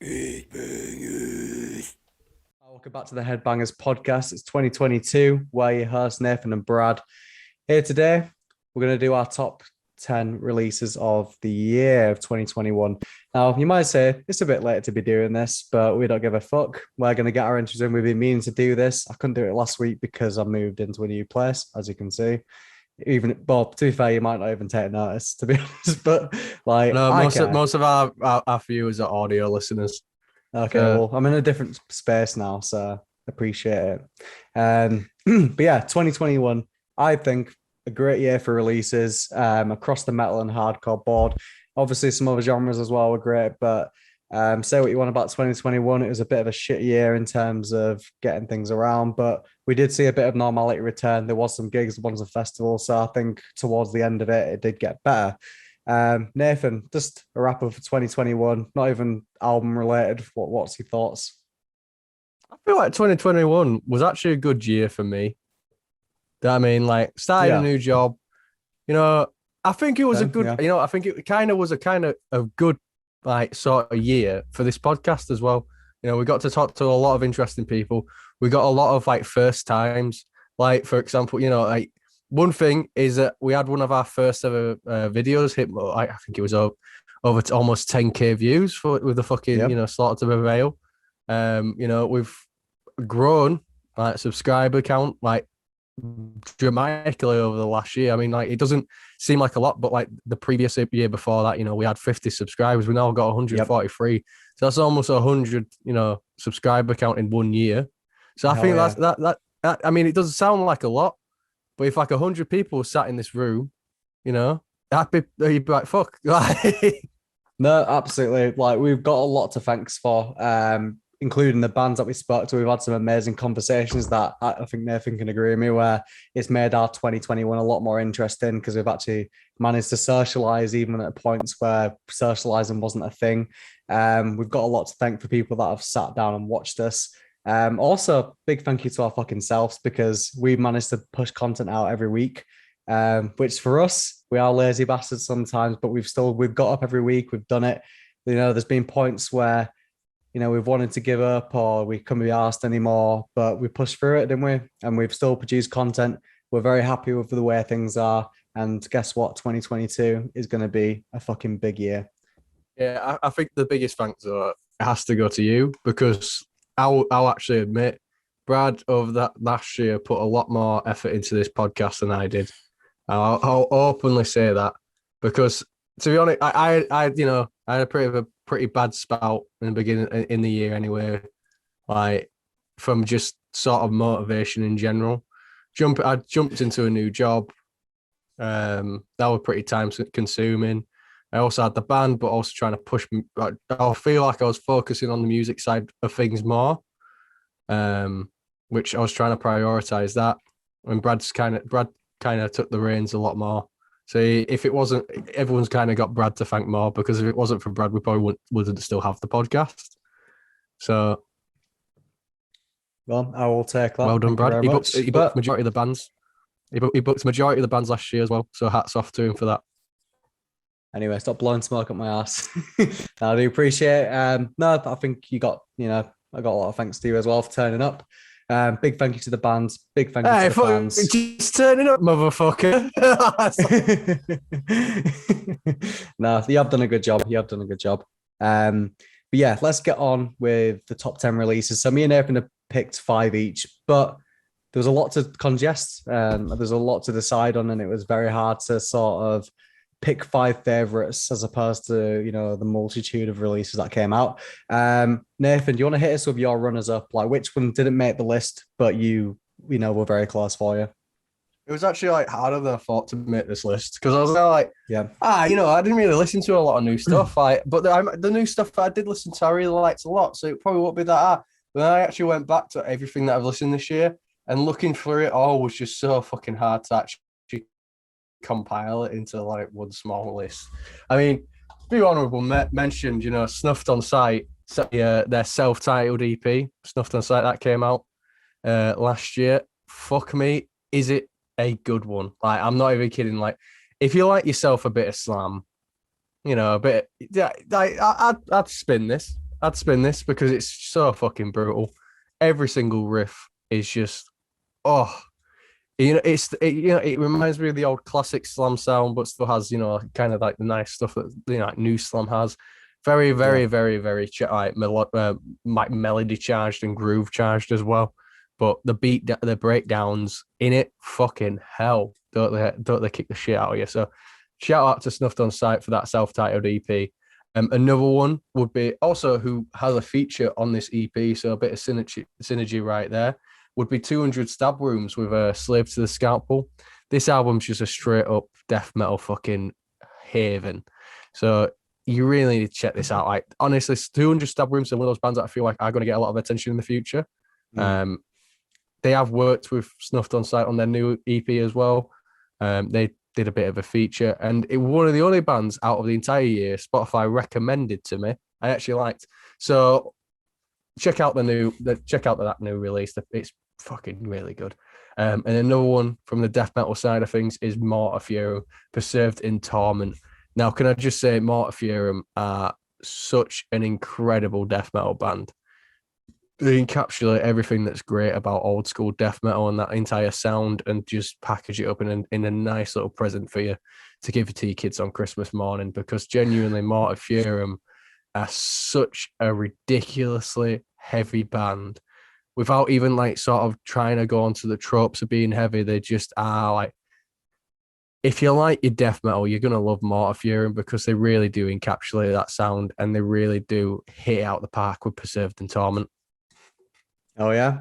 Headbangers. Welcome back to the Headbangers podcast. It's 2022. We're your hosts, Nathan and Brad. Here today, we're going to do our top 10 releases of the year of 2021. Now, you might say it's a bit late to be doing this, but we don't give a fuck. We're going to get our entries in. We've been meaning to do this. I couldn't do it last week because I moved into a new place, as you can see. Even, Bob, to be fair, you might not even take notice, to be honest, but like, No, I most of care. most of our viewers are audio listeners. Okay, well, I'm in a different space now, so appreciate it. But yeah, 2021, I think a great year for releases across the metal and hardcore board. Obviously, some other genres as well were great, but say what you want about 2021. It was a bit of a shit year in terms of getting things around, but we did see a bit of normality return. There was some gigs, ones of festivals, so I think towards the end of it, it did get better. Nathan, just a wrap up for 2021, not even album related. What's your thoughts? I feel like 2021 was actually a good year for me. I mean, like starting a Yeah. new job, you know, I think it was a Okay, good, yeah. I think it kind of was a good like sort of year for this podcast as well. We got to talk to a lot of interesting people. We got a lot of like first times. Like for example, like one thing is that we had one of our first ever videos hit. I think it was over to almost 10K views with the fucking Yep. Slaughter to Prevail. We've grown like subscriber count like dramatically over the last year. I mean, like it doesn't seem like a lot, but like the previous year before that, we had 50 subscribers. We now got Yep. 143. So that's almost 100, subscriber count in 1 year. So I Hell think yeah. that. I mean, it doesn't sound like a lot, but if like 100 people sat in this room, you'd be like, fuck. No, absolutely. Like we've got a lot to thanks for, including the bands that we spoke to. We've had some amazing conversations that I think Nathan can agree with me, where it's made our 2021 a lot more interesting because we've actually managed to socialize even at points where socializing wasn't a thing. We've got a lot to thank for people that have sat down and watched us. Also, big thank you to our fucking selves because we've managed to push content out every week. Which for us, we are lazy bastards sometimes, but we've got up every week, we've done it. There's been points where we've wanted to give up or we couldn't be asked anymore, but we pushed through it, didn't we? And we've still produced content. We're very happy with the way things are. And guess what? 2022 is going to be a fucking big year. Yeah, I think the biggest thanks has to go to you because I'll actually admit, Brad over that last year put a lot more effort into this podcast than I did. I'll openly say that because to be honest, I had a pretty bad spout in the beginning in the year anyway, like from just sort of motivation in general. I jumped into a new job. That was pretty time consuming. I also had the band, but also trying to push me. I feel like I was focusing on the music side of things more, which I was trying to prioritize that. And Brad kind of took the reins a lot more. So if it wasn't, everyone's kind of got Brad to thank more because if it wasn't for Brad, we probably wouldn't still have the podcast. So, Well, I will take that. well done, Thank you Brad. very He booked much. he booked majority of the bands. He booked majority of the bands last year as well. So hats off to him for that. Anyway, stop blowing smoke up my ass. I do appreciate it. No, I think I got a lot of thanks to you as well for turning up. Big thank you to the bands. Big thank you to Hey, the fans. just turning up, motherfucker. No, you have done a good job. You have done a good job. But yeah, let's get on with the top 10 releases. So me and Nathan have picked five each, but there was a lot to congest. There's a lot to decide on, and it was very hard to sort of pick five favorites as opposed to the multitude of releases that came out. Nathan, do you want to hit us with your runners up? Like which one didn't make the list, but were very close for you? It was actually like harder than I thought to make this list because I was like, Yeah. I didn't really listen to a lot of new stuff. But the new stuff I did listen to, I really liked a lot. So it probably won't be that hard. But then I actually went back to everything that I've listened this year and looking through it all was just so fucking hard to actually compile it into like one small list. I mean, few honourable mentioned, Snuffed on Sight, their self-titled EP, Snuffed on Sight, that came out last year. Fuck me, is it a good one? Like, I'm not even kidding. Like, if you like yourself a bit of slam, a bit, yeah, I'd spin this. I'd spin this because it's so fucking brutal. Every single riff is just, oh, it reminds me of the old classic slam sound, but still has, kind of like the nice stuff that, like new slam has. Very, Yeah. very, very, very like melody charged and groove charged as well. But the breakdowns in it, fucking hell, don't they kick the shit out of you? So shout out to Snuffed on Sight for that self-titled EP. Another one would be also who has a feature on this EP, so a bit of synergy right there, would be 200 Stab Wounds with a Slave to the Scalpel. This album's just a straight up death metal fucking haven. So you really need to check this out. Like, honestly, 200 Stab Wounds are one of those bands that I feel like are going to get a lot of attention in the future. They have worked with Snuffed on Sight on their new EP as well. They did a bit of a feature, and it was one of the only bands out of the entire year Spotify recommended to me. I actually liked. So check out that new release. It's fucking really good. And another one from the death metal side of things is Mortar Fury, Preserved in Torment. Now, can I just say, Mortar Fury are such an incredible death metal band. They encapsulate everything that's great about old school death metal and that entire sound, and just package it up in a nice little present for you to give it to your kids on Christmas morning. Because genuinely, Mortar Fury are such a ridiculously heavy band without even like sort of trying to go onto the tropes of being heavy. They just are like, if you like your death metal, you're going to love Mortar Fury because they really do encapsulate that sound, and they really do hit out the park with Preserved in Torment. Oh yeah,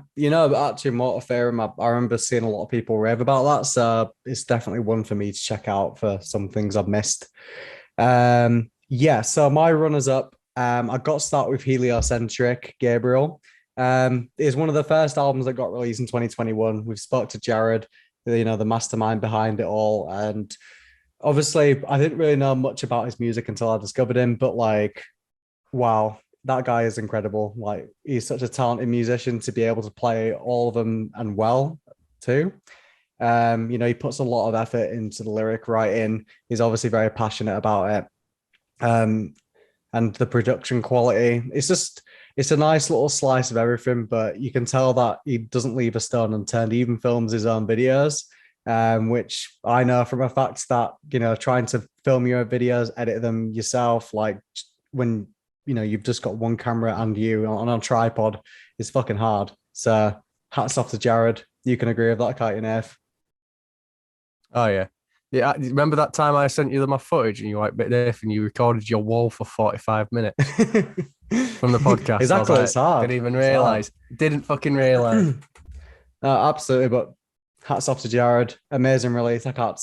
actually, Mortar Fury, I remember seeing a lot of people rave about that, so it's definitely one for me to check out for some things I've missed. Yeah, so my runners up, I got to start with Heliocentric Gabriel. It's one of the first albums that got released in 2021. We've spoke to Jared, the mastermind behind it all, and obviously I didn't really know much about his music until I discovered him, but like, wow, that guy is incredible. Like, he's such a talented musician to be able to play all of them and well too. He puts a lot of effort into the lyric writing. He's obviously very passionate about it. And the production quality. It's a nice little slice of everything, but you can tell that he doesn't leave a stone unturned. He even films his own videos, which I know from a fact that, trying to film your videos, edit them yourself, like when, you've just got one camera and you on a tripod, is fucking hard. So hats off to Jared. You can agree with that, can't you, Nath? Oh yeah. Yeah, remember that time I sent you my footage and you were like, bit deaf, and you recorded your wall for 45 minutes from the podcast. Exactly, like, it's hard. Didn't even realize. Didn't fucking realize. No, absolutely, but hats off to Jared. Amazing release. I can't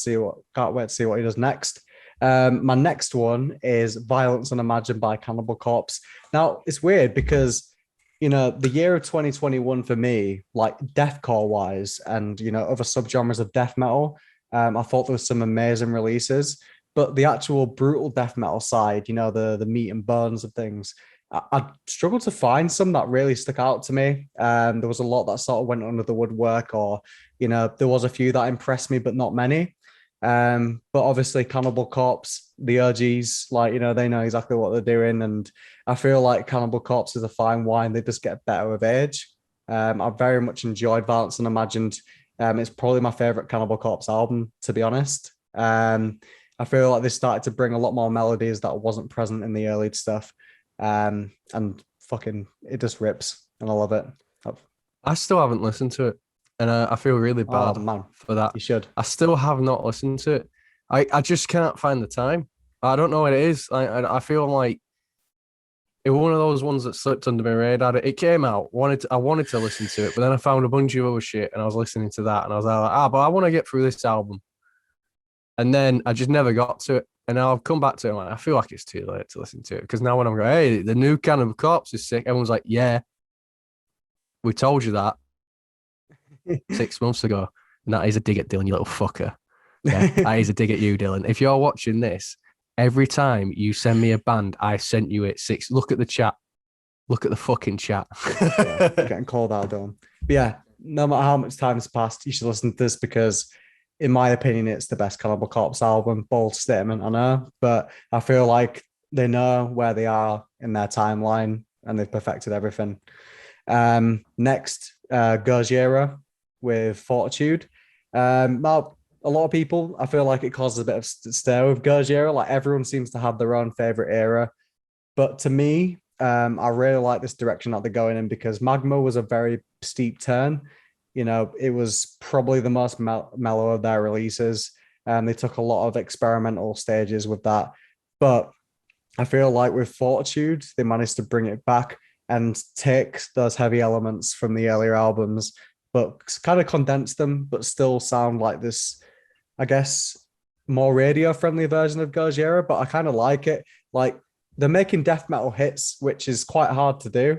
wait to see what he does next. My next one is Violence Unimagined by Cannibal Corpse. Now, it's weird because, the year of 2021 for me, like deathcore wise and, other subgenres of death metal, I thought there was some amazing releases, but the actual brutal death metal side, the meat and bones of things, I struggled to find some that really stuck out to me. There was a lot that sort of went under the woodwork, or, there was a few that impressed me, but not many. But obviously Cannibal Corpse, the OGs, like, they know exactly what they're doing. And I feel like Cannibal Corpse is a fine wine. They just get better with age. I very much enjoyed Violence Unimagined. It's probably my favorite Cannibal Corpse album, to be honest. I feel like they started to bring a lot more melodies that wasn't present in the early stuff. And fucking, it just rips, and I love it. I still haven't listened to it, and I feel really bad for that. You should. I still have not listened to it. I just can't find the time. I don't know what it is. I feel like it was one of those ones that slipped under my radar. It came out. I wanted to listen to it, but then I found a bunch of other shit, and I was listening to that, and I was like, but I want to get through this album. And then I just never got to it. And now I've come back to it. I feel like it's too late to listen to it, because now when I'm going, hey, the new Cannibal Corpse is sick, everyone's like, yeah, we told you that 6 months ago. And that is a dig at Dylan, you little fucker. Yeah, that is a dig at you, Dylan. If you're watching this, every time you send me a band, I sent you it 6. Look at the chat. Look at the fucking chat. Yeah, getting called out, Dylan. But yeah, no matter how much time has passed, you should listen to this, because in my opinion, it's the best Cannibal Corpse album. Bold statement, I know, but I feel like they know where they are in their timeline. and they've perfected everything. Next, Gojira with Fortitude. Now, a lot of people, I feel like it causes a bit of stir with Gojira. Like everyone seems to have their own favorite era, but to me, I really like this direction that they're going in because Magma was a very steep turn. You know, it was probably the most mellow of their releases. They took a lot of experimental stages with that, but I feel like with Fortitude, they managed to bring it back and take those heavy elements from the earlier albums, but kind of condense them, but still sound like this, I guess, more radio friendly version of Gojira. But I kind of like it. Like they're making death metal hits, which is quite hard to do.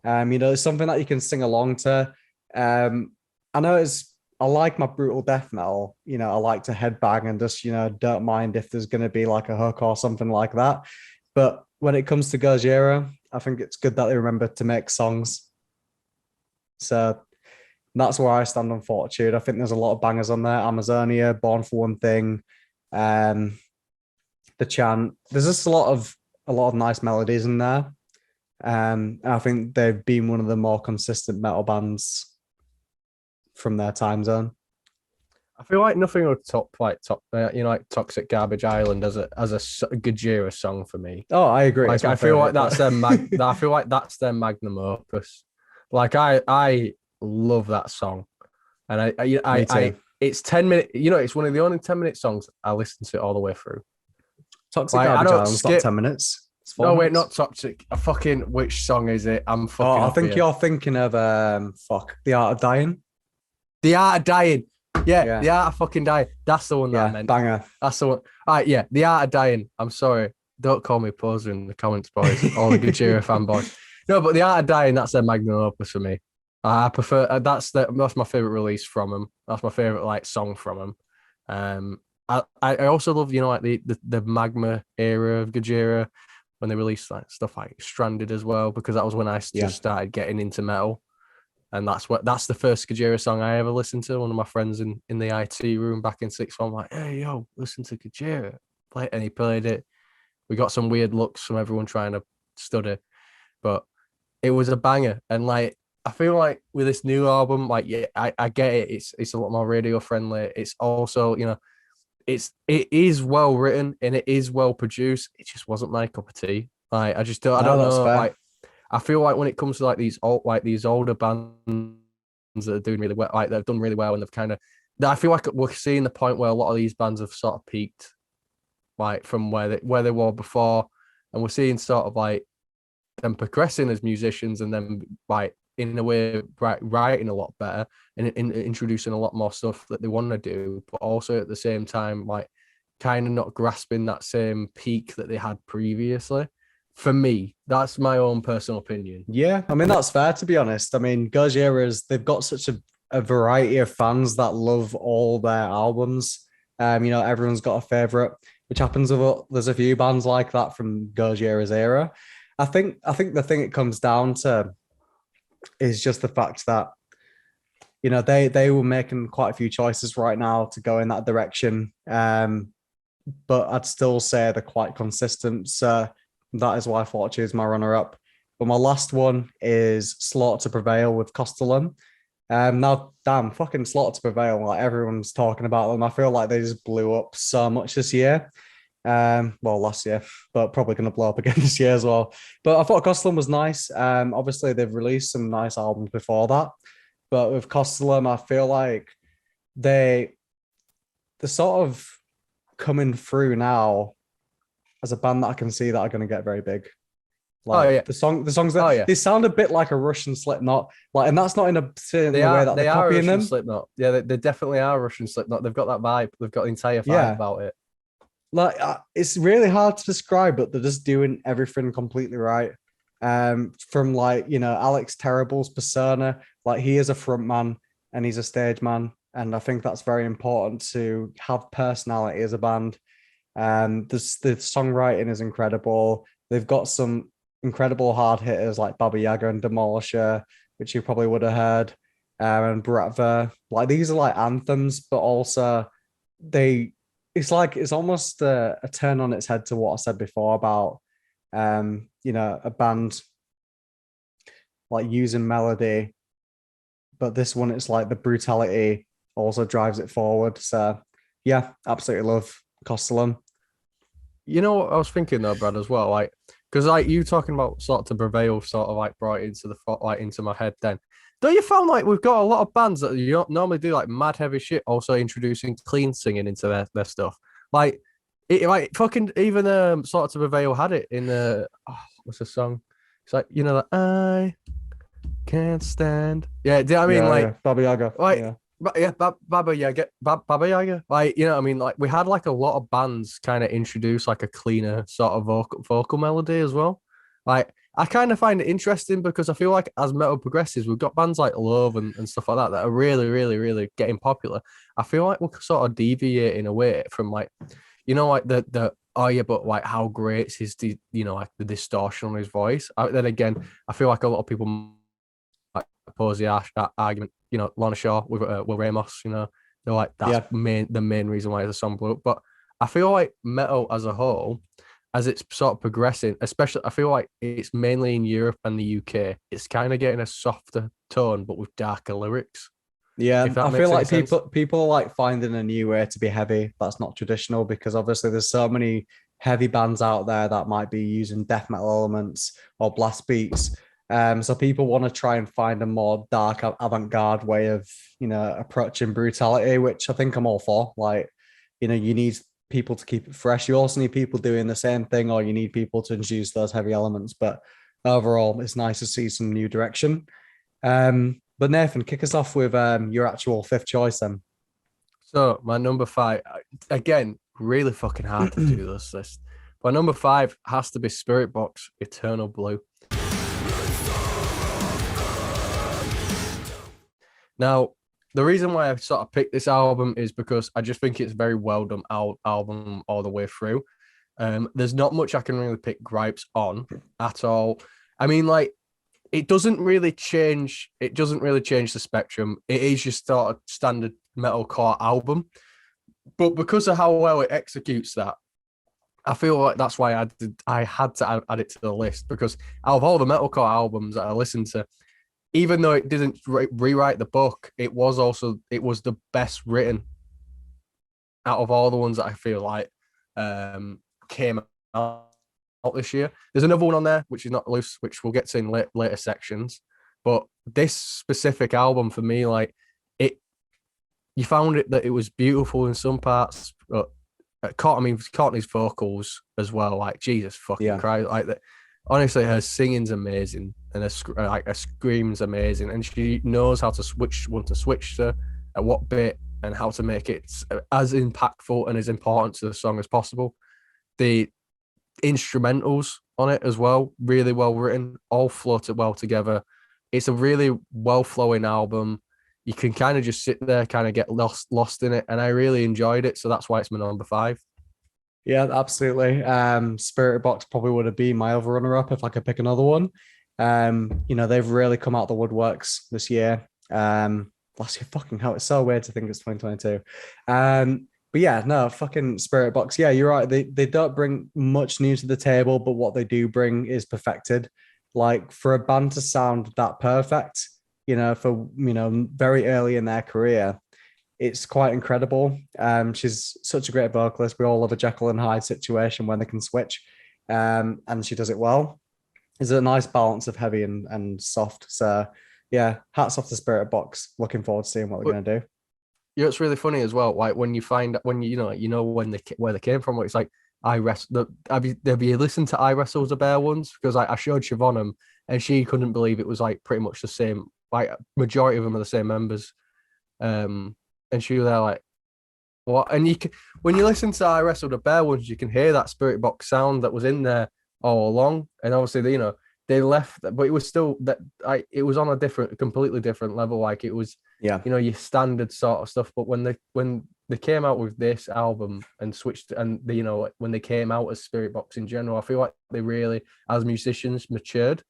You know, it's something that you can sing along to. I know I like my brutal death metal. You know, I like to headbang and just, you know, don't mind if there's going to be like a hook or something like that. But when it comes to Gojira, I think it's good that they remember to make songs. So that's where I stand on Fortitude. I think there's a lot of bangers on there. Amazonia, Born for One Thing, um, The Chant. There's just a lot of nice melodies in there. I think they've been one of the more consistent metal bands from their time zone. I feel like nothing would top like Toxic Garbage Island as a Gojira song for me. Oh, I agree. Like I feel like that's I feel like that's their magnum opus. Like I love that song, and I it's 10 minutes. You know, it's one of the only 10-minute songs I listen to all the way through. Toxic Garbage Island's not 10 minutes. No, wait, not Toxic. A fucking which song is it? I'm fucking. Oh, I think you're thinking of The Art of Dying. The Art of Dying. Yeah, The Art of fucking Dying. That's the one that I meant. Banger. That's the one. All right, yeah, The Art of Dying. I'm sorry. Don't call me a poser in the comments, boys. All the Gojira fanboys. No, but The Art of Dying, that's their magnum opus for me. I prefer that's my favorite release from them. That's my favorite like song from them. I also love, you know, like the Magma era of Gojira when they released like stuff like Stranded as well, because that was when I just started getting into metal. And that's the first Gojira song I ever listened to. One of my friends in the IT room back in sixth form, like, hey, yo, listen to Gojira. Play it. And he played it. We got some weird looks from everyone trying to study, but it was a banger. And like, I feel like with this new album, like, yeah, I get it. It's a lot more radio friendly. It's also, you know, it is well written and it is well produced. It just wasn't my cup of tea. Like, I don't know. Fair. Like, I feel like when it comes to like these older bands that are doing really well, like they've done really well, and they've kind of, I feel like we're seeing the point where a lot of these bands have sort of peaked, like from where they were before, and we're seeing sort of like them progressing as musicians, and then like in a way writing a lot better and introducing a lot more stuff that they want to do, but also at the same time like kind of not grasping that same peak that they had previously. For me, that's my own personal opinion. Yeah, I mean, that's fair, to be honest. I mean, Gojira's, they've got such a variety of fans that love all their albums. You know, everyone's got a favorite, which happens with, there's a few bands like that from Gojira's era. I think the thing it comes down to is just the fact that, you know, they were making quite a few choices right now to go in that direction. But I'd still say they're quite consistent. So that is why Fortitude is my runner-up. But my last one is Slaughter to Prevail with Costellum. Now, damn, fucking Slaughter to Prevail, like everyone's talking about them. I feel like they just blew up so much this year. Well, last year, but probably going to blow up again this year as well. But I thought Costellum was nice. Obviously, they've released some nice albums before that. But with Costellum, I feel like they're sort of coming through now as a band that I can see that are going to get very big. Like the songs that they sound a bit like a Russian Slipknot, like, and that's not in a way that they're copying them. Slipknot. Yeah, they definitely are Russian Slipknot. They've got that vibe. They've got the entire vibe about it. Like it's really hard to describe, but they're just doing everything completely right. From like, you know, Alex Terrible's persona, like he is a front man and he's a stage man, and I think that's very important to have personality as a band. The songwriting is incredible. They've got some incredible hard hitters like Baba Yaga and Demolisher, which you probably would have heard, and Bratva. Like these are like anthems, but also it's almost a turn on its head to what I said before about you know, a band like using melody, but this one it's like the brutality also drives it forward. So yeah, absolutely love Costellum. You know what I was thinking though, Brad, as well, like because like you talking about sort of prevail, sort of like brought it into the like into my head. Then don't you find like we've got a lot of bands that you don't normally do like mad heavy shit, also introducing clean singing into their stuff, like it like fucking even sort of prevail had it in the what's the song? It's like like I can't stand. Yeah, do you know what I mean? Yeah, Like yeah, Baba Yaga. like, Yeah, but yeah, Baba Yaga, Baba Yaga. Like, you know what I mean? Like, we had like a lot of bands kind of introduce like a cleaner sort of vocal melody as well. Like, I kind of find it interesting because I feel like as metal progresses, we've got bands like Love and stuff like that are really, really, really getting popular. I feel like we're sort of deviating away from like, like the oh yeah, but like how great is his like the distortion on his voice. Then again, I feel like a lot of people oppose the argument. Lana Shaw with Will Ramos. They're like that's yeah, the main reason why the song blew up. But I feel like metal as a whole, as it's sort of progressing, especially I feel like it's mainly in Europe and the UK, it's kind of getting a softer tone, but with darker lyrics. yeah. If that I feel makes any like sense. people are like finding a new way to be heavy that's not traditional because obviously there's so many heavy bands out there that might be using death metal elements or blast beats. So people want to try and find a more dark avant-garde way of approaching brutality, which I think I'm all for. Like, you need people to keep it fresh. You also need people doing the same thing, or you need people to introduce those heavy elements. But overall, it's nice to see some new direction. But Nathan, kick us off with your actual fifth choice then. So my number five, again, really fucking hard to do this list. But number five has to be Spirit Box Eternal Blue. Now, the reason why I sort of picked this album is because I just think it's a very well done album all the way through. There's not much I can really pick gripes on at all. I mean, like, it doesn't really change. It doesn't really change the spectrum. It is just sort of standard metalcore album, but because of how well it executes that, I feel like that's why I had to add it to the list because out of all the metalcore albums that I listened to, even though it didn't rewrite the book, it was the best written out of all the ones that I feel like came out this year. There's another one on there which is not loose, which we'll get to in later sections. But this specific album for me, like it, you found it that it was beautiful in some parts, but Courtney's vocals as well. Like Jesus fucking Yeah. Christ, like that. Honestly, her singing's amazing, and her scream's amazing, and she knows how to switch to at what bit and how to make it as impactful and as important to the song as possible. The instrumentals on it as well, really well written, all floated well together. It's a really well flowing album. You can kind of just sit there, kind of get lost in it, and I really enjoyed it. So that's why it's my number five. Yeah, absolutely. Spirit Box probably would have been my other runner up if I could pick another one. They've really come out the woodworks this year. Last year, fucking hell, it's so weird to think it's 2022. But yeah, no, fucking Spirit Box. Yeah, you're right. They don't bring much new to the table, but what they do bring is perfected. Like for a band to sound that perfect, for very early in their career, it's quite incredible. She's such a great vocalist. We all love a Jekyll and Hyde situation when they can switch, and she does it well. It's a nice balance of heavy and soft. So, yeah, hats off to Spirit Box. Looking forward to seeing what they're going to do. It's really funny as well. Like when you find when when where they came from. It's like I wrestle. Have you listened to I Wrestle the Bear ones? Because I showed Siobhan them and she couldn't believe it was like pretty much the same. Like majority of them are the same members. And she was there like, what? And when you listen to I Wrestle the Bear ones, you can hear that Spirit Box sound that was in there all along. And obviously, they left, but it was still it was on a completely different level. Like it was, Yeah. Your standard sort of stuff. But when they came out with this album and switched, and when they came out as Spirit Box in general, I feel like they really, as musicians, matured.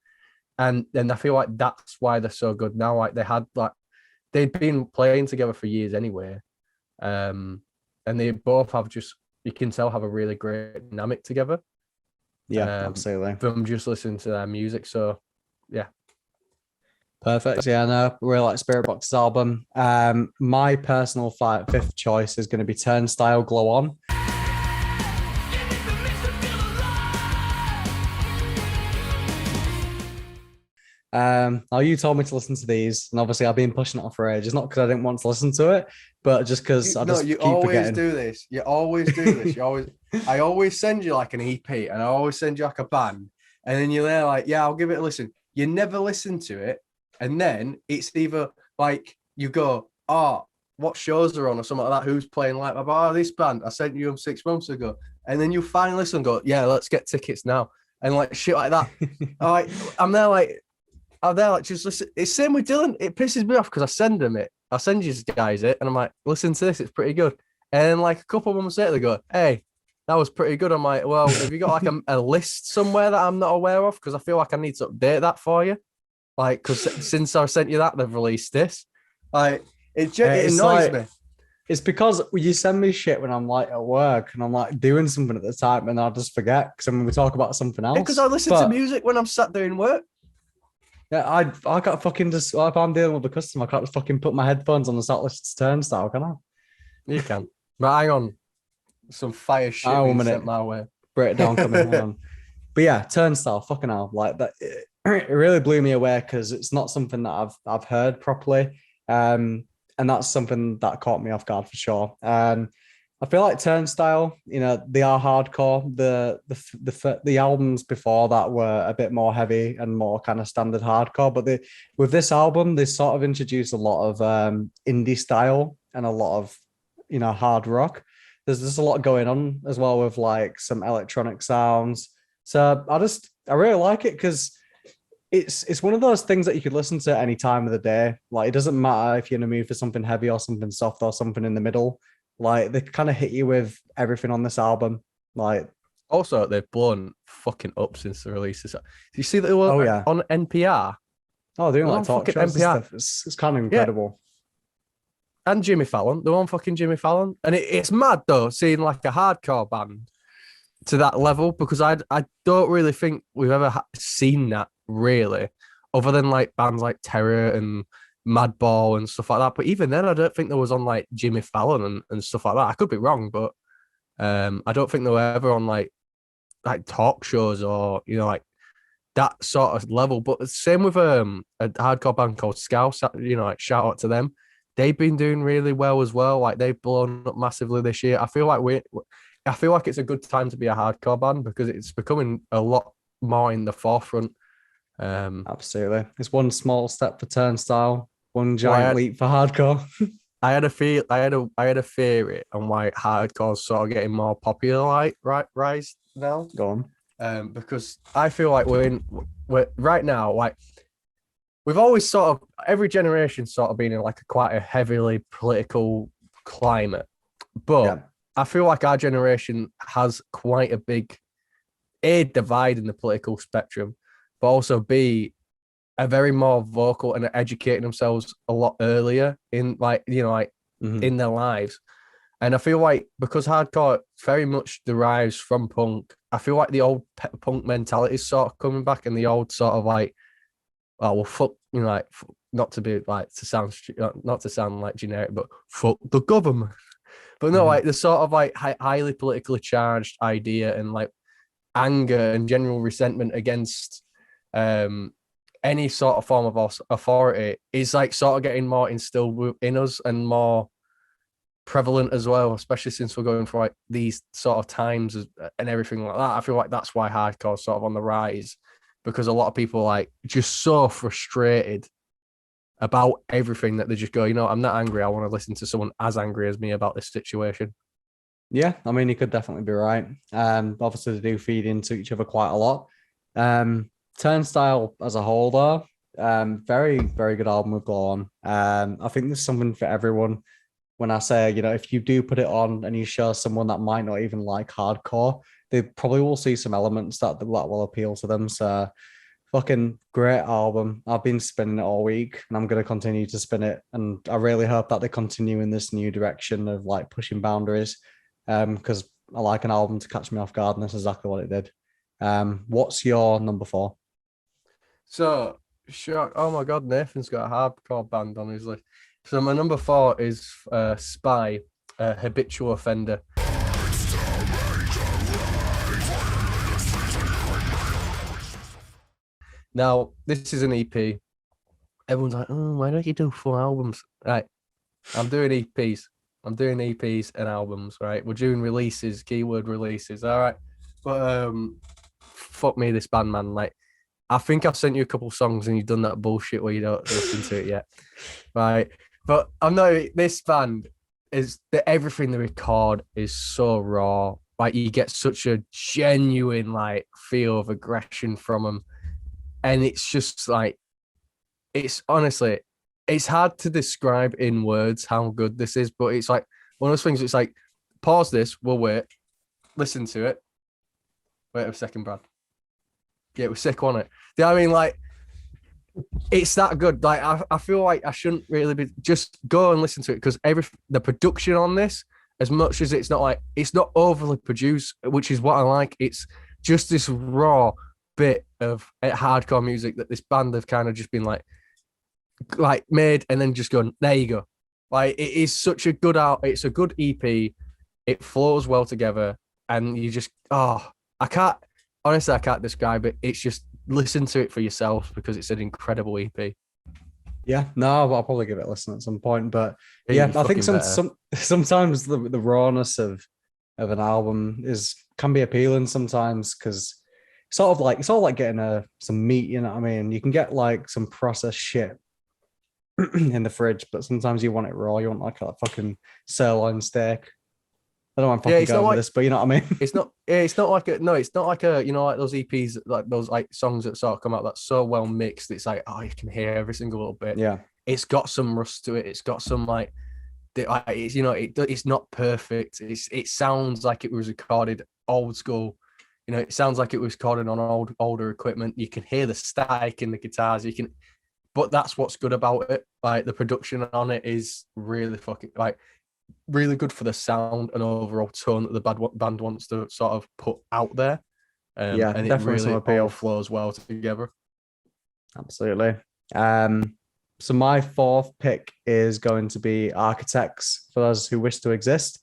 And then I feel like that's why they're so good now. Like they'd been playing together for years anyway. And they both you can tell, have a really great dynamic together. Yeah, absolutely. From just listening to their music. So, yeah. Perfect. Yeah, no, really like Spirit Box's album. My personal fifth choice is going to be Turnstile Glow On. Now you told me to listen to these, and obviously I've been pushing it off for ages, not because I didn't want to listen to it, but just because I No, just you keep always forgetting. do this. You always do this. I always send you like an EP, and I always send you like a band, and then you're there like, yeah, I'll give it a listen. You never listen to it, and then it's either like you go, oh, what shows are on or something like that. Who's playing like about this band? I sent you them 6 months ago, and then you finally listen and go, yeah, let's get tickets now, and like shit like that. Like I'm there like. I'm there like just listen. It's same with Dylan. It pisses me off because I send him it. I send you guys it, and I'm like, listen to this. It's pretty good. And then, like a couple of months later, they go, "Hey, that was pretty good." I'm like, "Well, have you got like a list somewhere that I'm not aware of? Because I feel like I need to update that for you. Like, because since I sent you that, they've released this. Like, it It's annoys like me. it's because you send me shit when I'm like at work and I'm like doing something at the time, and I'll just forget because we talk about something Because I else. listen to But music when I'm sat doing work. yeah, I got fucking just if I'm dealing with a customer, I can't just fucking put my headphones on the start list Turnstile, can I? You can. But hang on, some fire shit Oh, a being sent minute, my way. breakdown coming. Hang on. But yeah, Turnstile, fucking hell, like that. It really blew me away because it's not something that I've heard properly, and that's something that caught me off guard for sure. I feel like Turnstile, they are hardcore. The albums before that were a bit more heavy and more kind of standard hardcore, but with this album, they sort of introduced a lot of indie style and a lot of hard rock. There's a lot going on as well with like some electronic sounds. So I really like it because it's one of those things that you could listen to any time of the day. Like it doesn't matter if you're in a mood for something heavy or something soft or something in the middle. Like they kind of hit you with everything on this album. Like, Also, they've blown fucking up since the release. Did you see that they were oh yeah, on NPR? oh doing They were like on talk fucking shows and NPR. stuff. It's kind of Yeah, incredible. and Jimmy Fallon. They're on fucking Jimmy Fallon. And it's mad though, seeing like a hardcore band to that level because I don't really think we've ever seen that really, other than like bands like Terror and Madball and stuff like that. But even then, I don't think there was on like Jimmy Fallon and stuff like that. I could be wrong, but I don't think they were ever on like talk shows or like that sort of level. But same with a hardcore band called Scouse, like shout out to them. They've been doing really well as well. Like they've blown up massively this year. I feel like it's a good time to be a hardcore band because it's becoming a lot more in the forefront. Absolutely, it's one small step for Turnstile, one Well, giant leap for hardcore. I had a theory on why hardcore's sort of getting more popular, like rise now. Go on. Because I feel like we're right now, like we've always sort of every generation sort of been in like quite a heavily political climate, but Yeah. I feel like our generation has quite a big divide in the political spectrum, but also a very more vocal and educating themselves a lot earlier in Mhm. in their lives. And I feel like because hardcore very much derives from punk, I feel like the old punk mentality is sort of coming back, and the old sort of like, oh well, fuck, like not to be like not to sound like generic, but fuck the government. But no, Mhm. like the sort of like highly politically charged idea and like anger and general resentment against any sort of form of authority is like sort of getting more instilled in us and more prevalent as well, especially since we're going for like these sort of times and everything like that. I feel like that's why hardcore is sort of on the rise because a lot of people are like just so frustrated about everything that they just go, I'm not angry. I want to listen to someone as angry as me about this situation. Yeah, I mean, you could definitely be right. Obviously, they do feed into each other quite a lot. Turnstile as a whole, though, very, very good album with Go On. I think there's something for everyone. When I say, if you do put it on and you show someone that might not even like hardcore, they probably will see some elements that will appeal to them. So, fucking great album. I've been spinning it all week and I'm going to continue to spin it. And I really hope that they continue in this new direction of like pushing boundaries. Because I like an album to catch me off guard, and that's exactly what it did. What's your number 4? So Sure. Oh my God, Nathan's got a hardcore band on his list. So my number 4 is Spy, Habitual Offender. Now, this is an EP. Everyone's like, oh, why don't you do full albums? Right. I'm doing EPs. I'm doing EPs and albums, right? We're doing releases, keyword releases. All right. But fuck me, this band, man. Like, I think I've sent you a couple songs and you've done that bullshit where you don't listen to it yet. Right. But I'm not this band is that everything they record is so raw. Like you get such a genuine like feel of aggression from them. And it's just like it's honestly it's hard to describe in words how good this is, but it's like one of those things. It's like pause this, we'll wait, listen to it. Wait a second, Brad. Yeah, it was sick, wasn't it? Do you know what I mean? Like, it's that good. Like, I feel like I shouldn't really be just go and listen to it because the production on this, as much as it's not overly produced, which is what I like. It's just this raw bit of hardcore music that this band have kind of just been like made and then just gone, there you go. Like it is such a good it's a good EP. It flows well together, and you just I can't describe it. It's just listen to it for yourself because it's an incredible EP. Yeah, no, I'll probably give it a listen at some point. But Yeah, yeah, I think sometimes the rawness of an album can be appealing sometimes because it's sort of like getting some meat, you know what I mean? You can get like some processed shit in the fridge, but sometimes you want it raw. You want like a fucking sirloin steak. I don't know why I'm fucking going with this, but you know what I mean? It's not like it's not like a, you know, like those EPs, like those like songs that sort of come out that's so well mixed. It's like, oh, you can hear every single little bit. Yeah. It's got some rust to it. It's got some it's, you know, it's not perfect. It sounds like it was recorded old school. You know, it sounds like it was recorded on older equipment. You can hear the static in the guitars. But that's what's good about it. Like the production on it is really fucking like really good for the sound and overall tone that the band wants to sort of put out there. Yeah, and definitely it really some appeal. all flows well together. Absolutely. So my fourth pick is going to be Architects for those who wish to exist.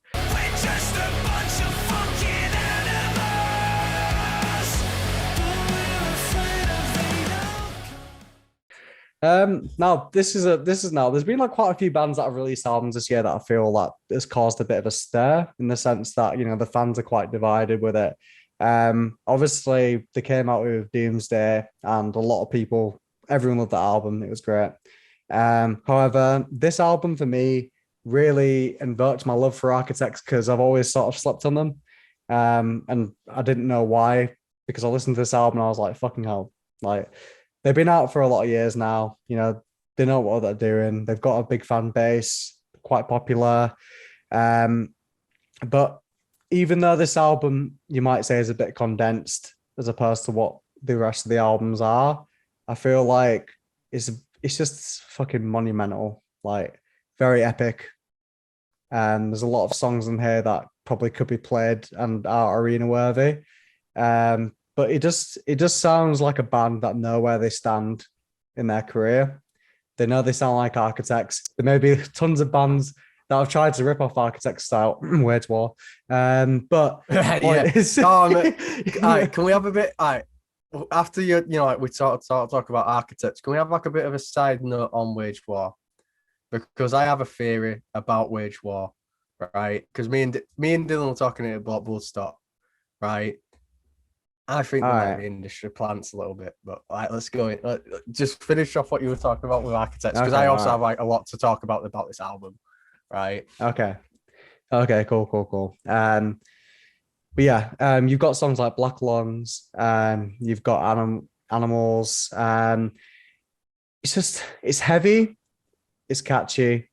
Now this is now there's been like quite a few bands that have released albums this year that I feel like has caused a bit of a stir in the sense that, you know, the fans are quite divided with it. Obviously they came out with Doomsday and a lot of people, everyone loved that album. It was great. However, this album for me really invoked my love for Architects because I've always sort of slept on them. And I didn't know why, because I listened to this album and I was like, fucking hell, like they've been out for a lot of years now. You know, they know what they're doing. They've got a big fan base, quite popular. But even though this album, you might say, is a bit condensed as opposed to what the rest of the albums are, I feel like it's just fucking monumental, like very epic. And there's a lot of songs in here that probably could be played and are arena worthy. But it just sounds like a band that know where they stand in their career. They know they sound like Architects. There may be tons of bands that have tried to rip off Architects style, Wage War. But yeah. All right, can we have a bit? All right, after you know, like we talk about Architects, can we have like a bit of a side note on Wage War? Because I have a theory about Wage War, right? Because me and Dylan were talking about Bloodstock, right? I think they might be industry plants a little bit, but like, let's go. Just finish off what you were talking about with Architects, because I also have like a lot to talk about this album, right? Okay, cool. But yeah, you've got songs like Black Lungs, you've got Animals. It's heavy, it's catchy.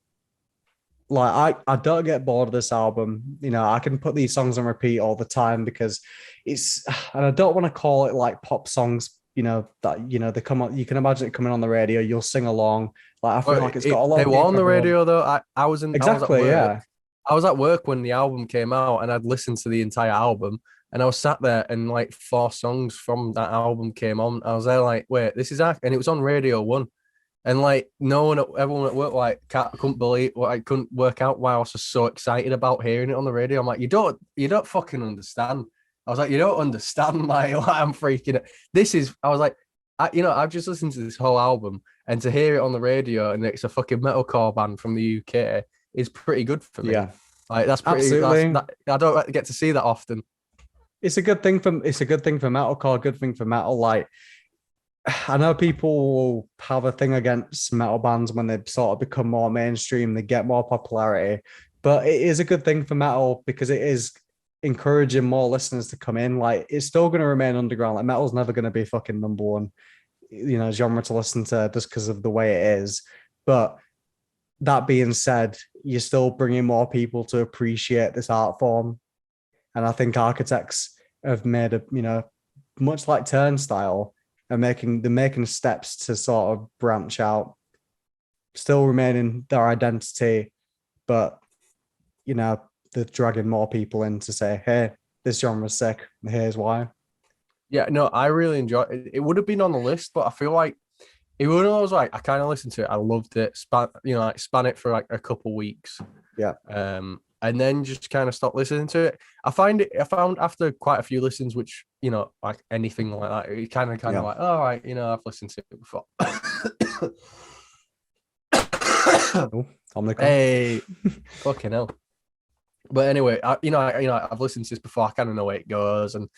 Like I don't get bored of this album. You know, I can put these songs on repeat all the time because it's, and I don't want to call it like pop songs, you know, that, you know, they come on, you can imagine it coming on the radio, you'll sing along. Like I feel like it's got a lot. They were on the radio though. I was at work. Yeah. I was at work when the album came out and I'd listened to the entire album And I was sat there, and like 4 songs from that album came on. I was there like, wait, this is and it was on Radio 1. And like everyone at work like couldn't believe what I couldn't work out why I was just so excited about hearing it on the radio. I'm like, you don't fucking understand. I was like, you don't understand like why I'm freaking it. I was like, I've just listened to this whole album, and to hear it on the radio and it's a fucking metalcore band from the UK is pretty good for me. Yeah, Like that's pretty. absolutely. I don't get to see that often. It's a good thing for metalcore, good thing for metal. Like, I know people will have a thing against metal bands when they sort of become more mainstream, they get more popularity, but it is a good thing for metal because it is encouraging more listeners to come in. Like, it's still going to remain underground. Like, metal's never going to be fucking number one, genre to listen to just because of the way it is. But that being said, you're still bringing more people to appreciate this art form. And I think Architects have made much like Turnstile, and making steps to sort of branch out, still remaining their identity, but they're dragging more people in to say, hey, this genre's sick, and here's why. Yeah, no, I really enjoy it. It would have been on the list, but I feel like it was always like I kind of listened to it. I loved it. Span it for like a couple weeks. Yeah. And then just kind of stopped listening to it. I found after quite a few listens, which like anything like that, it kind of like, all right, I've listened to it before. Hey, fucking hell. But anyway, I've listened to this before. I kind of know where it goes, and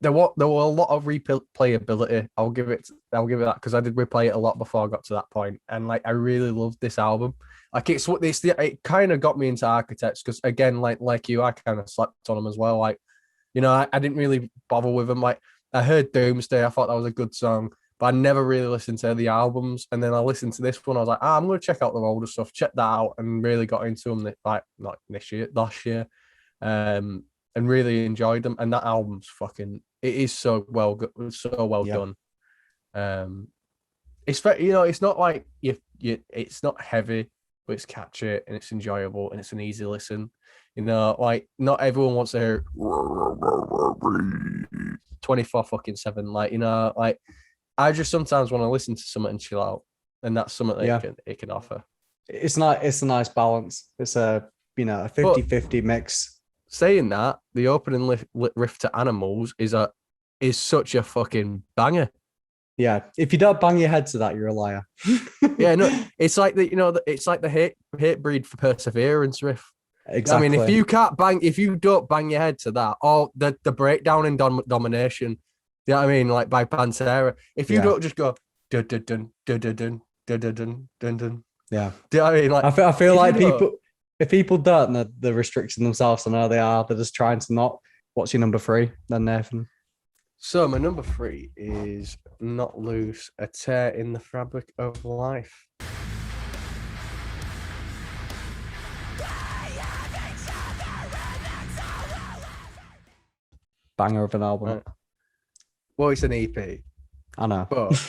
there were a lot of replayability. I'll give it that, because I did replay it a lot before I got to that point, and like I really loved this album. Like it kind of got me into Architects, because again, like you, I kind of slept on them as well. Like, I didn't really bother with them. Like, I heard Doomsday, I thought that was a good song, but I never really listened to the albums. And then I listened to this one. I was like, I'm going to check out the older stuff, check that out, and really got into them. Like not this year, last year, and really enjoyed them. And that album's it is so well done. It's it's not like it's not heavy, but it's catchy and it's enjoyable and it's an easy listen. Like not everyone wants to hear 24/7. Like, like I just sometimes want to listen to something and chill out, and that's something that it can offer. It's a nice balance. It's a 50-50 mix. Saying that, the opening riff to Animals is such a fucking banger. Yeah, if you don't bang your head to that, you're a liar. Yeah, no, it's like it's like the hate breed for Perseverance riff. Exactly. I mean, if you don't bang your head to that, or the breakdown in Domination, you know what I mean, like by Pantera. If you don't just go dun dun dun dun dun dun dun dun dun dun. Yeah. Do you know what I mean? Like, I feel like if people don't, they're restricting themselves. I know they are. They're just trying to not. What's your number 3 then, Nathan? So my number 3 is Not Loose, A Tear in the Fabric of Life. Banger of an album. Right. Well, it's an EP. I know. But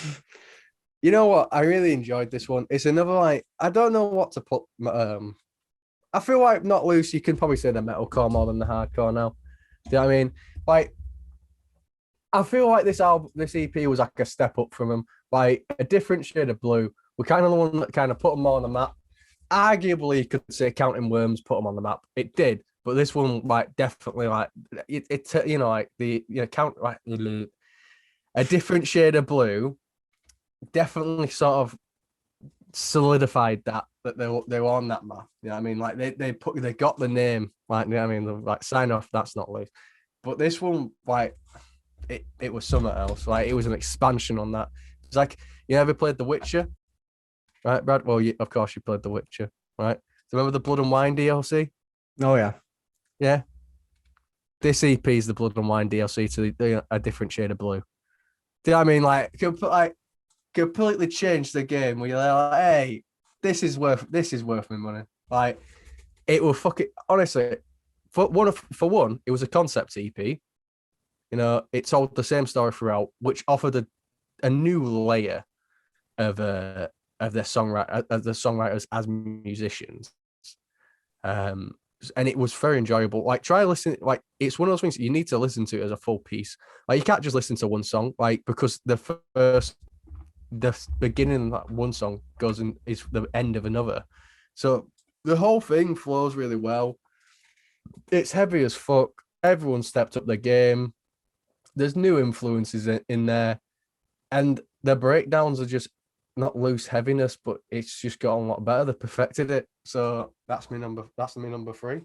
you know what? I really enjoyed this one. It's another, like, I don't know what to put. I feel like Not Loose, you can probably say the metalcore more than the hardcore now. Do you know what I mean? Like, I feel like this EP was like a step up from them, like a different shade of blue. We're kind of the one that kind of put them more on the map. Arguably, you could say Counting Worms put them on the map. It did, but this one, like, definitely, like like the count, like a different shade of blue, definitely sort of solidified that they were on that map. You know what I mean? Like they got the name, like, you know what I mean? Like, sign off, that's Not Loose. But this one, like, it was something else. Like, it was an expansion on that. It's like, you ever played The Witcher? Right, Brad? Well, of course you played The Witcher, right? So remember the Blood and Wine DLC? Oh, yeah. Yeah. This EP is the Blood and Wine DLC to a different shade of blue. Do you know what I mean? Like completely changed the game where you're like, hey, this is worth my money. Like, it will honestly, for one, it was a concept EP. It told the same story throughout, which offered a new layer of their songwriters as musicians. and it was very enjoyable. Like, try listening. Like, it's one of those things that you need to listen to as a full piece. Like, you can't just listen to one song, like, because the beginning of that one song goes and is the end of another. So the whole thing flows really well. It's heavy as fuck. Everyone stepped up their game. There's new influences in there, and the breakdowns are just not loose heaviness, but it's just gotten a lot better. They perfected it. So that's my number. That's my number 3.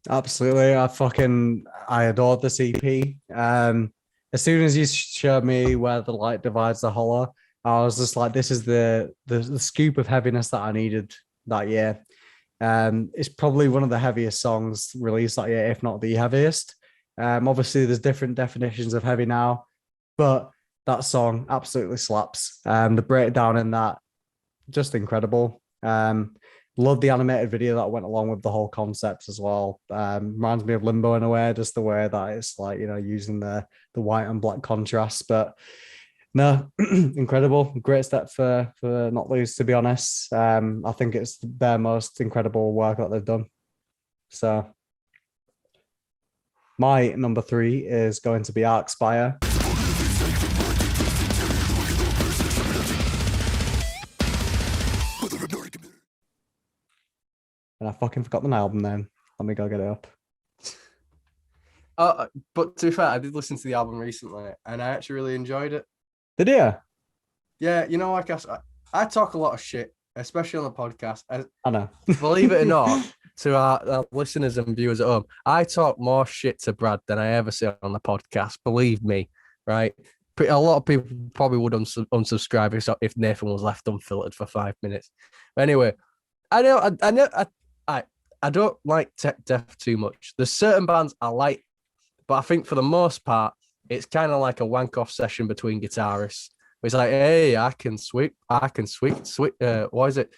Absolutely. I adored this EP. As soon as you showed me where the light divides the hollow, I was just like, this is the scoop of heaviness that I needed that year. It's probably one of the heaviest songs released that year, if not the heaviest. Obviously, there's different definitions of heavy now, but that song absolutely slaps. The breakdown in that, just incredible. Love the animated video that went along with the whole concept as well. Reminds me of Limbo in a way, just the way that it's like, using the white and black contrast. But no, incredible. Great step for Not Lose, to be honest. I think it's their most incredible work that they've done. So my number 3 is going to be Arcspire. And I fucking forgot the album name. Let me go get it up. But to be fair, I did listen to the album recently, and I actually really enjoyed it. Did you? Yeah, like I talk a lot of shit, especially on the podcast. I know. Believe it or not, to our listeners and viewers at home, I talk more shit to Brad than I ever say on the podcast. Believe me, right? A lot of people probably would unsubscribe if Nathan was left unfiltered for 5 minutes. But anyway, I don't like tech death too much. There's certain bands I like, but I think for the most part, it's kind of like a wank off session between guitarists. It's like, hey, I can sweep. What is it?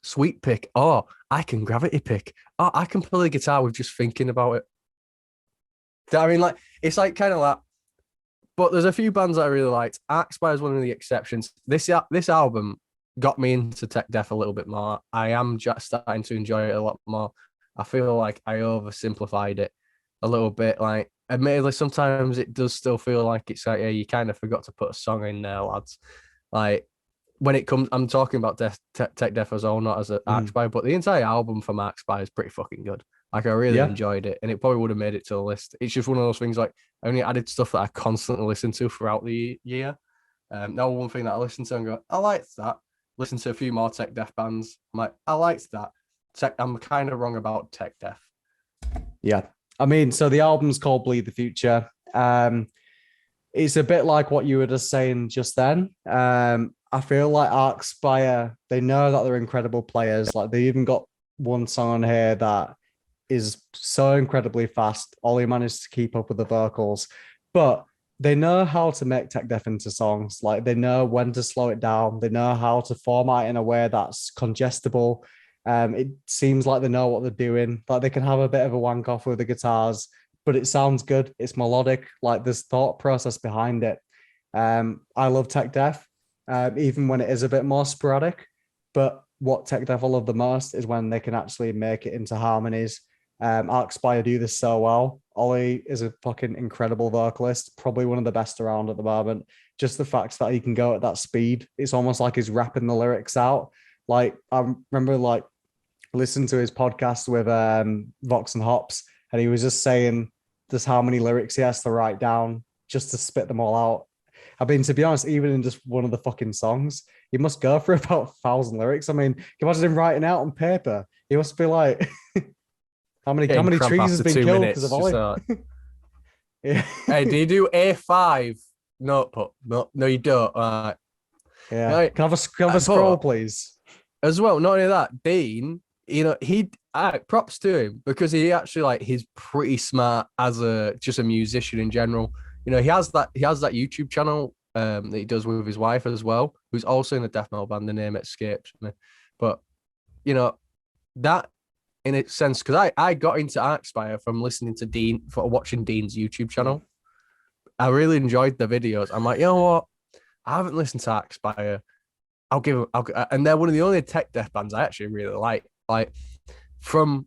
Sweet pick. Oh, I can gravity pick. Oh, I can play the guitar with just thinking about it. I mean, like, it's like kind of like, but there's a few bands that I really liked. Arcspire is one of the exceptions. This album got me into tech death a little bit more. I am just starting to enjoy it a lot more. I feel like I oversimplified it a little bit. Like, admittedly, sometimes it does still feel like it's like, yeah, you kind of forgot to put a song in there, lads. Like, when it comes, I'm talking about tech death as well, not as an Arcspire, but the entire album from Arcspire is pretty fucking good. Like, I really enjoyed it, and it probably would have made it to the list. It's just one of those things, like, I only added stuff that I constantly listen to throughout the year. Now, one thing that I listen to and go, I liked that. Listen to a few more tech death bands. I'm like, I liked that. I'm kind of wrong about tech death. Yeah. I mean, so the album's called Bleed the Future. It's a bit like what you were just saying just then. I feel like Arcspire, they know that they're incredible players. Like, they even got one song on here that is so incredibly fast. Ollie managed to keep up with the vocals, but they know how to make tech death into songs. Like, they know when to slow it down. They know how to format in a way that's congestible. It seems like they know what they're doing. Like, they can have a bit of a wank off with the guitars, but it sounds good. It's melodic. Like, there's thought process behind it. I love tech death, even when it is a bit more sporadic. But what tech death I love the most is when they can actually make it into harmonies. Arcspire do this so well. Ollie is a fucking incredible vocalist, probably one of the best around at the moment. Just the fact that he can go at that speed, it's almost like he's rapping the lyrics out. Like, I remember, like, listening to his podcast with Vox and Hops, and he was just saying just how many lyrics he has to write down just to spit them all out. I mean, to be honest, even in just one of the fucking songs, he must go for about 1,000 lyrics. I mean, can you imagine him writing out on paper? He must be like, how many trees has been killed because of Ollie? Yeah. Hey, do you do A5 notebook? No, you don't. Yeah. Right. Can I have a scroll, please? As well, not only that, Dean, props to him, because he actually, like, he's pretty smart as just a musician in general. He has that YouTube channel that he does with his wife as well, who's also in a death metal band. The name escapes me, but that, in a sense, because I got into Arcspire from listening to Dean, for watching Dean's YouTube channel. I really enjoyed the videos. I'm like, you know what? I haven't listened to Arcspire. And they're one of the only tech death bands I actually really like. Like, from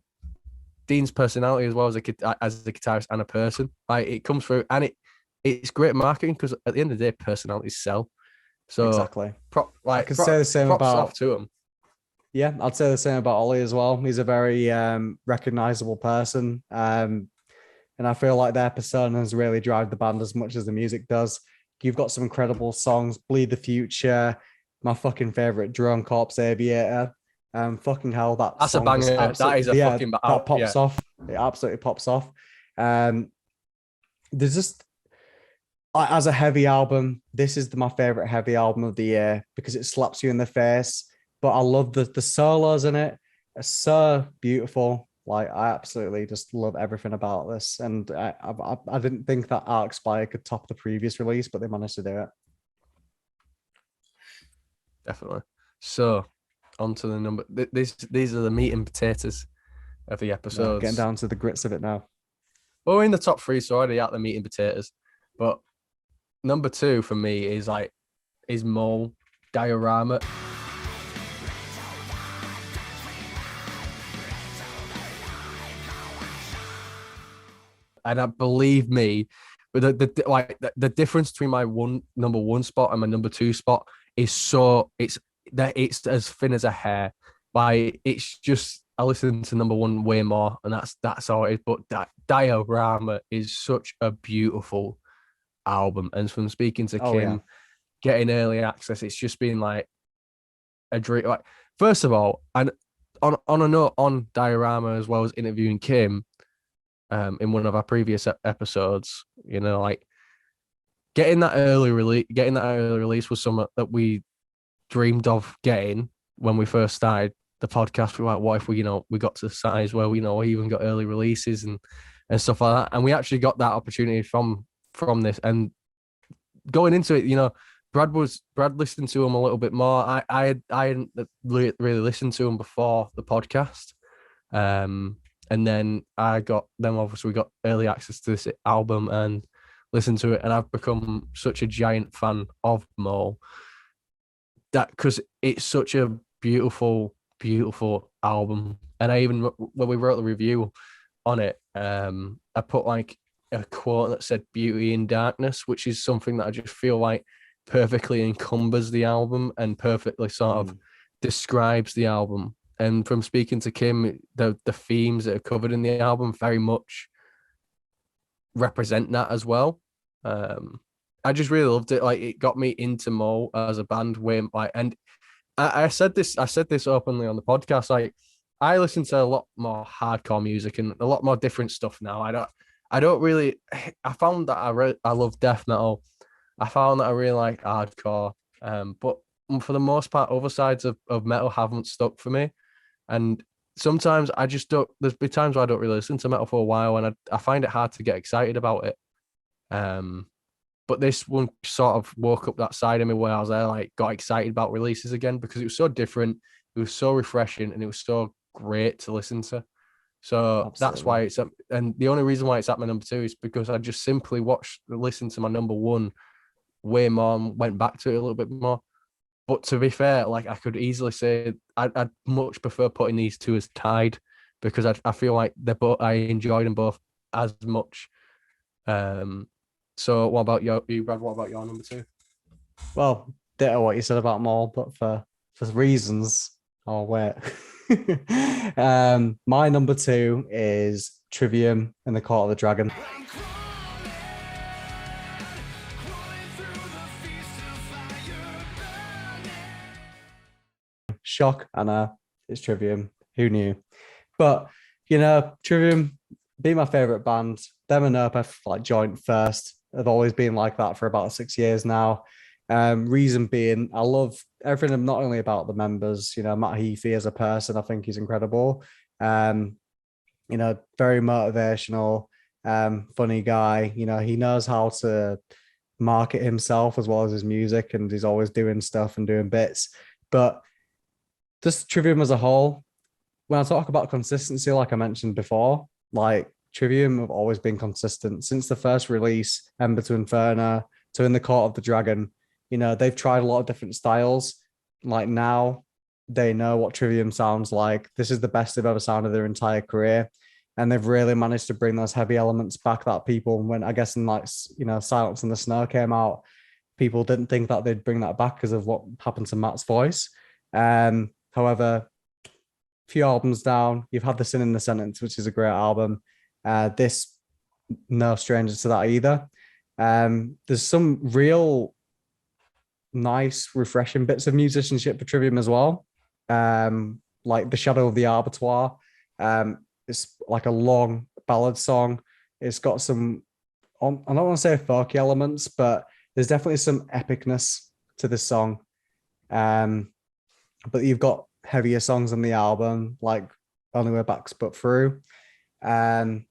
Dean's personality as well as a guitarist and a person. Like it comes through, and it's great marketing because at the end of the day, personalities sell. So Exactly. I could say the same props off about to him. Yeah, I'd say the same about Ollie as well. He's a very recognizable person. And I feel like their personas really drive the band as much as the music does. You've got some incredible songs, Bleed the Future, my fucking favorite, Drone Corpse Aviator. Fucking hell, that That's a song just banger. That is a absolutely, fucking that pops yeah. off. It absolutely pops off. Um, there's just as a heavy album, this is my favorite heavy album of the year because it slaps you in the face. But I love the solos in it. It's so beautiful. Like I absolutely just love everything about this, and I didn't think that Arc Spire could top the previous release, but they managed to do it. Definitely. So, on to the number. These are the meat and potatoes of the episodes. Getting down to the grits of it now. Well, we're in the top three, so already at the meat and potatoes. But number 2 for me is Mole Diorama. And I believe me, but the difference between my number one spot and my number 2 spot is it's as thin as a hair. Like it's just I listen to number 1 way more, and that's all it is. But that Diorama is such a beautiful album, and from speaking to Kim, getting early access, it's just been like a dream. Like first of all, and on a note on Diorama as well as interviewing Kim. In one of our previous episodes, like getting that early release was something that we dreamed of getting when we first started the podcast. We were like, what if we got to the size where we even got early releases and stuff like that, and we actually got that opportunity from this. And going into it, Brad listened to him a little bit more. I hadn't really listened to him before the podcast. And then obviously we got early access to this album and listened to it, and I've become such a giant fan of Mole that because it's such a beautiful, beautiful album. And I even when we wrote the review on it, I put like a quote that said "beauty in darkness," which is something that I just feel like perfectly encumbers the album and perfectly sort of describes the album. And from speaking to Kim, the themes that are covered in the album very much represent that as well. I just really loved it. Like it got me into Mole as a band. And I said this openly on the podcast. Like I listen to a lot more hardcore music and a lot more different stuff now. I don't really. I found that I love death metal. I found that I really like hardcore. But for the most part, other sides of metal haven't stuck for me. And sometimes I just don't. There's been times where I don't really listen to metal for a while, and I find it hard to get excited about it. But this one sort of woke up that side of me where I was there, like got excited about releases again because it was so different, it was so refreshing, and it was so great to listen to. So Absolutely. That's why it's and the only reason why it's at my number 2 is because I just simply listened to my number 1 way more and went back to it a little bit more. But to be fair, like I could easily say I'd much prefer putting these 2 as tied because I feel like I enjoyed them both as much. So what about you, Brad? What about your number 2? Well, ditto what you said about Mole, but for reasons. Oh wait. My number 2 is Trivium and the Court of the Dragon. Shock, I know it's Trivium. Who knew? But Trivium be my favorite band. Them and e.ps like joint first. They've always been like that for about 6 years now. Reason being, I love everything not only about the members. Matt Heafy as a person, I think he's incredible. Very motivational, funny guy. He knows how to market himself as well as his music, and he's always doing stuff and doing bits. But just Trivium as a whole, when I talk about consistency, like I mentioned before, like Trivium have always been consistent since the first release, Ember to Inferno, to In the Court of the Dragon. They've tried a lot of different styles. Like now, they know what Trivium sounds like. This is the best they've ever sounded their entire career. And they've really managed to bring those heavy elements back that people, when I guess in like, Silence in the Snow came out, people didn't think that they'd bring that back because of what happened to Matt's voice. However, a few albums down, you've had The Sin in the Sentence, which is a great album. This, no stranger to that either. There's some real nice, refreshing bits of musicianship for Trivium as well. Like The Shadow of the Abattoir. It's like a long ballad song. It's got some, I don't want to say folky elements, but there's definitely some epicness to this song. But you've got heavier songs on the album, like Only Way Back's But Through. I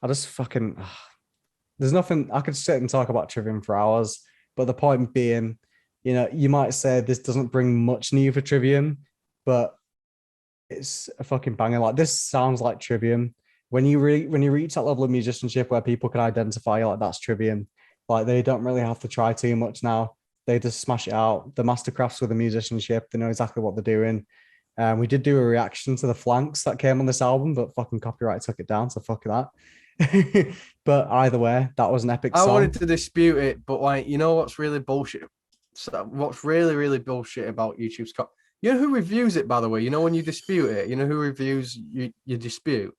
just fucking, there's nothing, I could sit and talk about Trivium for hours, but the point being, you might say this doesn't bring much new for Trivium, but it's a fucking banger. Like, this sounds like Trivium. When you reach that level of musicianship where people can identify, like, that's Trivium, like, they don't really have to try too much now. They just smash it out. The mastercrafts with the musicianship, they know exactly what they're doing. We did do a reaction to the flanks that came on this album, but fucking copyright took it down, so fuck that. But either way, that was an epic I song. wanted to dispute it, but like, what's really bullshit? So what's really, really bullshit about YouTube's you know who reviews it, by the way? When you dispute it, who reviews you dispute?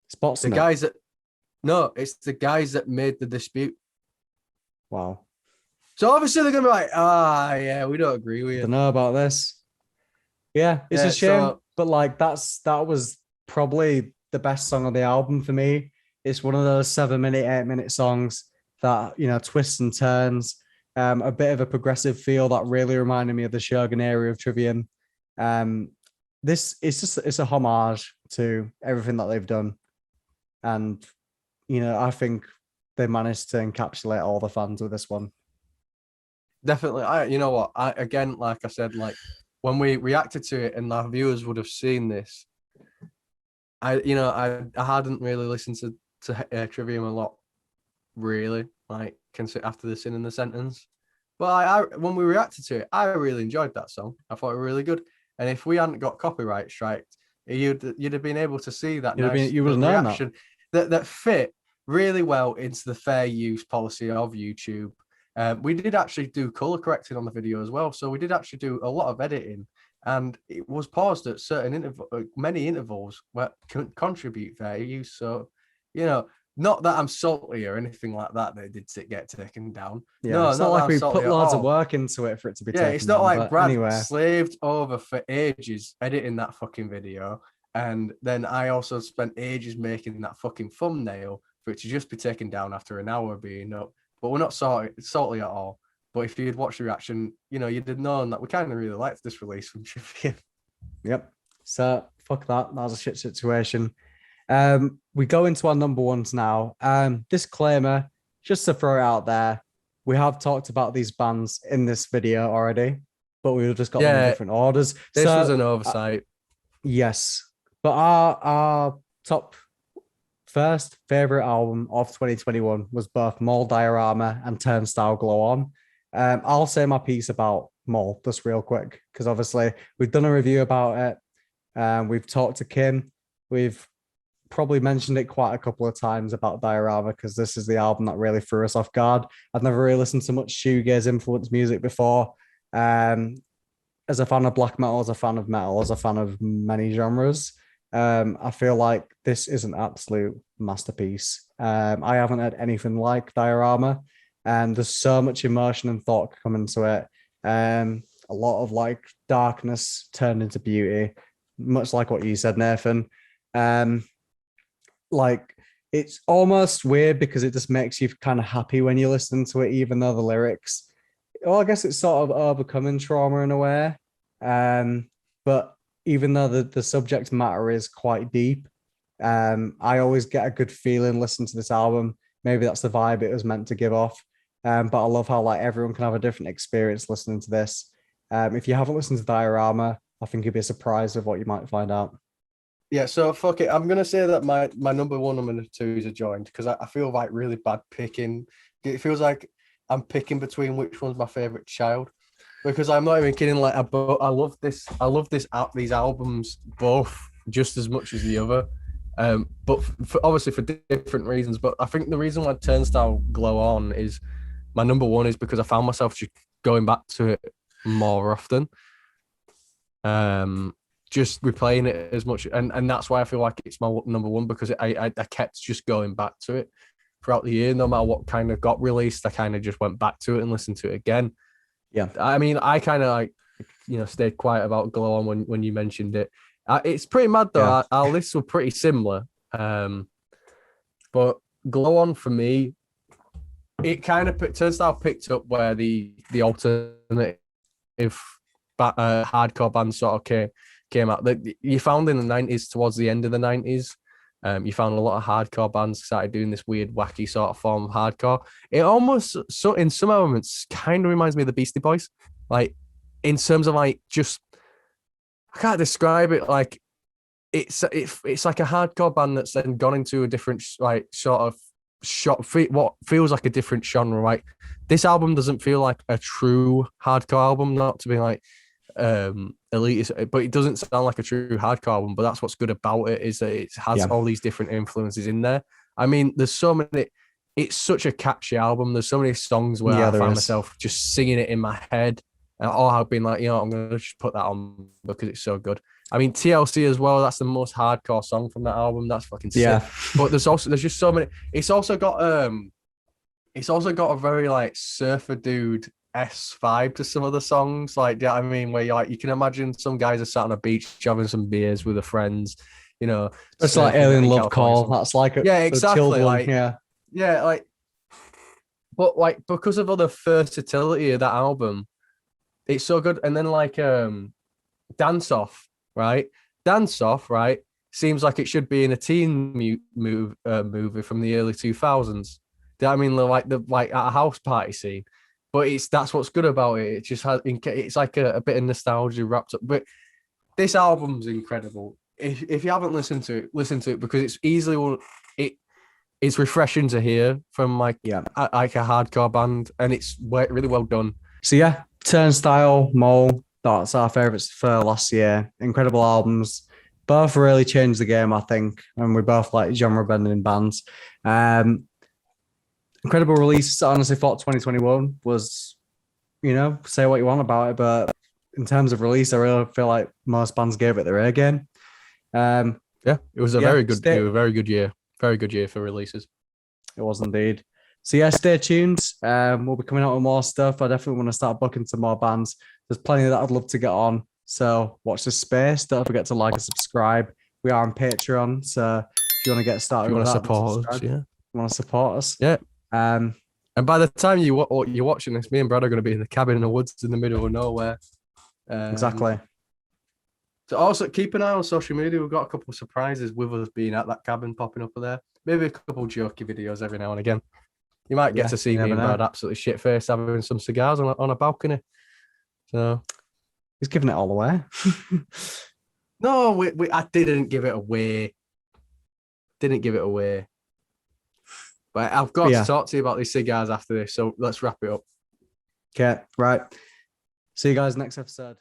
Spots The guys that it's the guys that made the dispute. Wow. So obviously they're gonna be like, yeah, we don't agree with you. Don't know about this. Yeah, it's a shame, but like that was probably the best song on the album for me. It's one of those 7-minute, 8-minute songs that, twists and turns, a bit of a progressive feel that really reminded me of the Shogun area of Trivium. It's a homage to everything that they've done. And, I think they managed to encapsulate all the fans with this one. Definitely. You know what? Again, like I said, like when we reacted to it and our viewers would have seen this, I hadn't really listened to Trivium a lot, really, like after The Sin in the Sentence. But when we reacted to it, I really enjoyed that song. I thought it was really good. And if we hadn't got copyright striked, you'd have been able to see that you would have known reaction that fit really well into the fair use policy of YouTube. We did actually do color correcting on the video as well, so we did actually do a lot of editing, and it was paused at many intervals where can contribute fair use. So, not that I'm salty or anything like that. They did get taken down. Yeah, no, it's not like we put loads of work into it for it to be taken down. It's not like Brad anyway. slaved over for ages editing that fucking video, and then I also spent ages making that fucking thumbnail for it to just be taken down after an hour being up. But we're not salty at all. But if you'd watched the reaction, you'd have known that we kind of really liked this release from Trivium. Yep. So fuck that. That was a shit situation. We go into our number ones now. Disclaimer, just to throw it out there, we have talked about these bands in this video already, but we've just got them in different orders. This was an oversight. Yes. But our top first favorite album of 2021 was both Mole Diorama and Turnstile Glow On. I'll say my piece about Mole just real quick, because obviously we've done a review about it. We've talked to Kim. We've probably mentioned it quite a couple of times about Diorama, because this is the album that really threw us off guard. I've never really listened to much shoegaze influenced music before. As a fan of black metal, as a fan of metal, as a fan of many genres, I feel like this is an absolute masterpiece. I haven't heard anything like Diorama, and there's so much emotion and thought coming into it. A lot of like darkness turned into beauty, much like what you said, Nathan. Like, it's almost weird because it just makes you kind of happy when you listen to it, even though the lyrics, well, I guess it's sort of overcoming trauma in a way. But even though the subject matter is quite deep, I always get a good feeling listening to this album. Maybe that's the vibe it was meant to give off. But I love how like everyone can have a different experience listening to this. If you haven't listened to Diorama, I think you'd be surprised with what you might find out. Yeah, so fuck it. I'm gonna say that my number one and number two is adjoined, because I feel like really bad picking. It feels like I'm picking between which one's my favorite child. because I'm not even kidding. Like, I love this. I love these albums both just as much as the other. But obviously for different reasons. But I think the reason why Turnstile Glow On is my number one is because I found myself just going back to it more often. Just replaying it as much, and that's why I feel like it's my number one, because I kept just going back to it throughout the year. No matter what kind of got released, I kind of just went back to it and listened to it again. Yeah, I mean, I kind of like, stayed quiet about Glow On when you mentioned it. It's pretty mad though. yeah. Our lists were pretty similar. But Glow On for me, it kind of Turnstile picked up where the alternative hardcore bands sort of came out. You found in the 90s, towards the end of the 90s, you found a lot of hardcore bands started doing this weird, wacky sort of form of hardcore. It almost, so in some elements, kind of reminds me of the Beastie Boys. Like, in terms of like, just, I can't describe it. Like, it's like a hardcore band that's then gone into a different, like, sort of what feels like a different genre. Right, this album doesn't feel like a true hardcore album, not to be like elitist, but it doesn't sound like a true hardcore album. But that's what's good about it, is that it has all these different influences in there. I mean, there's so many. It's such a catchy album. There's so many songs where I find myself just singing it in my head, and I've been like, I'm gonna just put that on because it's so good. I mean, TLC as well. That's the most hardcore song from that album. That's fucking sick. Yeah. But there's just so many. It's also got a very like surfer dude vibe to some of the songs. Like, I mean, where you can imagine some guys are sat on a beach having some beers with their friends. It's like Alien Love Call. That's like exactly. Like, but like, because of all the versatility of that album, it's so good. And then like Dance Off, right? Dance Off, right? Seems like it should be in a teen movie from the early 2000s. I mean, like at a house party scene. But that's what's good about it. It just has, it's like a bit of nostalgia wrapped up. But this album's incredible. If you haven't listened to it, listen to it, because it's it's refreshing to hear from like a hardcore band, and it's really well done. So yeah, Turnstile, Mole, that's our favourites for last year. Incredible albums. Both really changed the game, I think, and we both like genre bending bands. Incredible release. I honestly thought 2021 was, say what you want about it, but in terms of release, I really feel like most bands gave it their A game. It was a very good year. Very good year for releases. It was indeed. So yeah, stay tuned. We'll be coming out with more stuff. I definitely want to start booking some more bands. There's plenty that I'd love to get on. So watch this space. Don't forget to like and subscribe. We are on Patreon. So if you want to get started, you want to support us, you want to support us, yeah. And by the time you're watching this, me and Brad are going to be in the cabin in the woods in the middle of nowhere. Exactly. So also keep an eye on social media. We've got a couple of surprises with us being at that cabin popping up there. Maybe a couple of jokey videos every now and again. You might get to see me and Brad absolutely shit faced having some cigars on a balcony. So he's giving it all away. No, I didn't give it away. Didn't give it away. But I've got to talk to you about these cigars after this, so let's wrap it up. Okay, right. See you guys next episode.